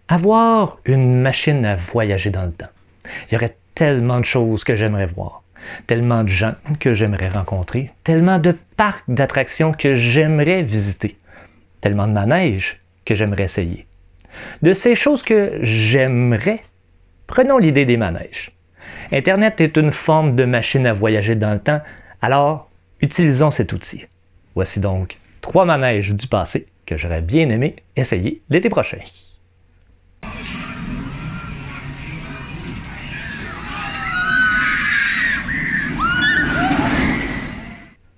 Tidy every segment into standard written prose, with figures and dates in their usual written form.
Avoir une machine à voyager dans le temps. Il y aurait tellement de choses que j'aimerais voir, tellement de gens que j'aimerais rencontrer, tellement de parcs d'attractions que j'aimerais visiter, tellement de manèges que j'aimerais essayer. De ces choses que j'aimerais, prenons l'idée des manèges. Internet est une forme de machine à voyager dans le temps, alors utilisons cet outil. Voici donc 3 manèges du passé que j'aurais bien aimé essayer l'été prochain.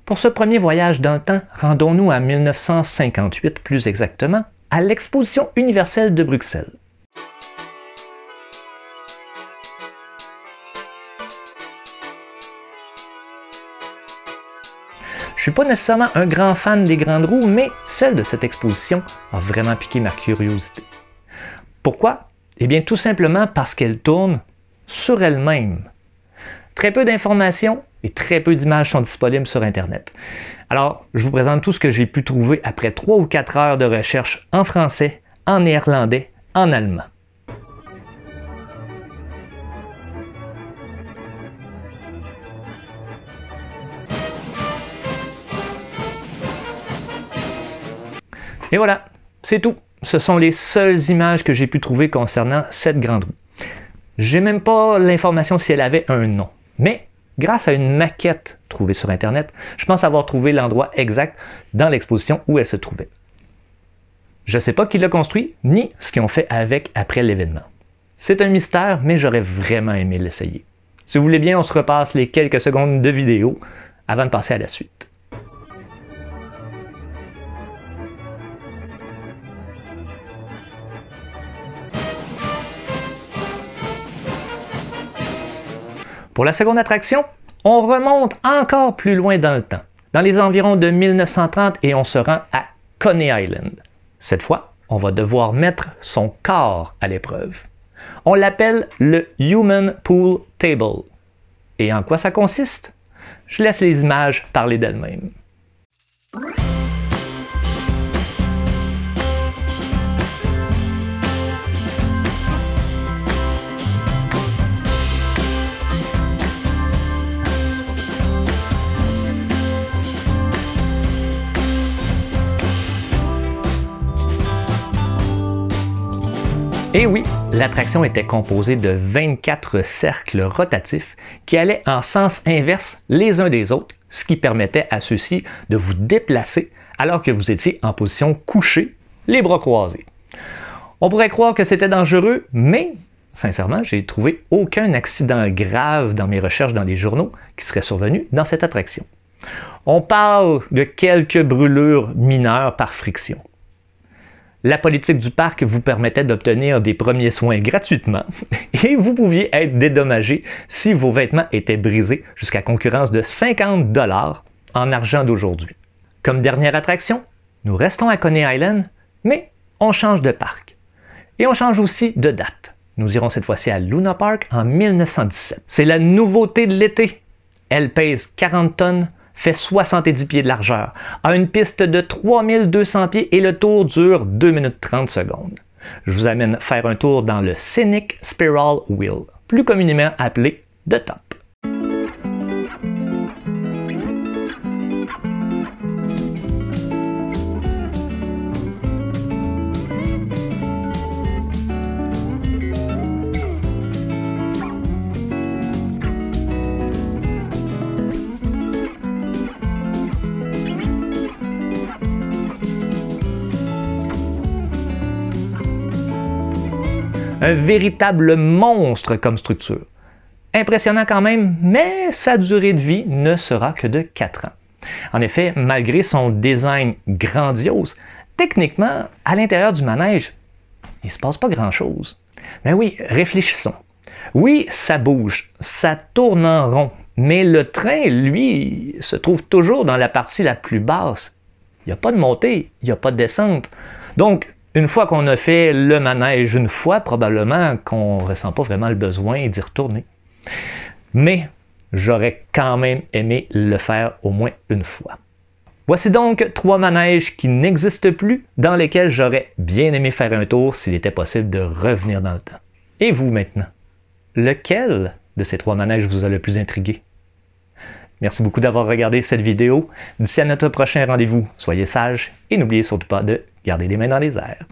Pour ce premier voyage dans le temps, rendons-nous à 1958 plus exactement, à l'Exposition universelle de Bruxelles. Je ne suis pas nécessairement un grand fan des grandes roues, mais celle de cette exposition a vraiment piqué ma curiosité. Pourquoi? Eh bien tout simplement parce qu'elle tourne sur elle-même. Très peu d'informations et très peu d'images sont disponibles sur Internet. Alors, je vous présente tout ce que j'ai pu trouver après 3 ou 4 heures de recherche en français, en néerlandais, en allemand. Et voilà, c'est tout. Ce sont les seules images que j'ai pu trouver concernant cette grande roue. J'ai même pas l'information si elle avait un nom. Mais grâce à une maquette trouvée sur Internet, je pense avoir trouvé l'endroit exact dans l'exposition où elle se trouvait. Je ne sais pas qui l'a construit, ni ce qu'ils ont fait avec après l'événement. C'est un mystère, mais j'aurais vraiment aimé l'essayer. Si vous voulez bien, on se repasse les quelques secondes de vidéo avant de passer à la suite. Pour la seconde attraction, on remonte encore plus loin dans le temps, dans les environs de 1930 et on se rend à Coney Island. Cette fois, on va devoir mettre son corps à l'épreuve. On l'appelle le Human Pool Table. Et en quoi ça consiste? Je laisse les images parler d'elles-mêmes. Et oui, l'attraction était composée de 24 cercles rotatifs qui allaient en sens inverse les uns des autres, ce qui permettait à ceux-ci de vous déplacer alors que vous étiez en position couchée, les bras croisés. On pourrait croire que c'était dangereux, mais sincèrement, j'ai trouvé aucun accident grave dans mes recherches dans les journaux qui seraient survenus dans cette attraction. On parle de quelques brûlures mineures par friction. La politique du parc vous permettait d'obtenir des premiers soins gratuitement et vous pouviez être dédommagé si vos vêtements étaient brisés jusqu'à concurrence de 50 $ en argent d'aujourd'hui. Comme dernière attraction, nous restons à Coney Island, mais on change de parc. Et on change aussi de date. Nous irons cette fois-ci à Luna Park en 1917. C'est la nouveauté de l'été. Elle pèse 40 tonnes, fait 70 pieds de largeur, a une piste de 3200 pieds et le tour dure 2 minutes 30 secondes. Je vous amène faire un tour dans le Scenic Spiral Wheel, plus communément appelé The Top. Un véritable monstre comme structure. Impressionnant quand même, mais sa durée de vie ne sera que de 4 ans. En effet, malgré son design grandiose, techniquement, à l'intérieur du manège, il ne se passe pas grand-chose. Mais oui, réfléchissons. Oui, ça bouge, ça tourne en rond, mais le train, lui, se trouve toujours dans la partie la plus basse. Il n'y a pas de montée, il n'y a pas de descente. Donc, une fois qu'on a fait le manège une fois, probablement qu'on ne ressent pas vraiment le besoin d'y retourner. Mais j'aurais quand même aimé le faire au moins une fois. Voici donc 3 manèges qui n'existent plus, dans lesquels j'aurais bien aimé faire un tour s'il était possible de revenir dans le temps. Et vous maintenant? Lequel de ces 3 manèges vous a le plus intrigué? Merci beaucoup d'avoir regardé cette vidéo. D'ici à notre prochain rendez-vous, soyez sages et n'oubliez surtout pas de garder les mains dans les airs.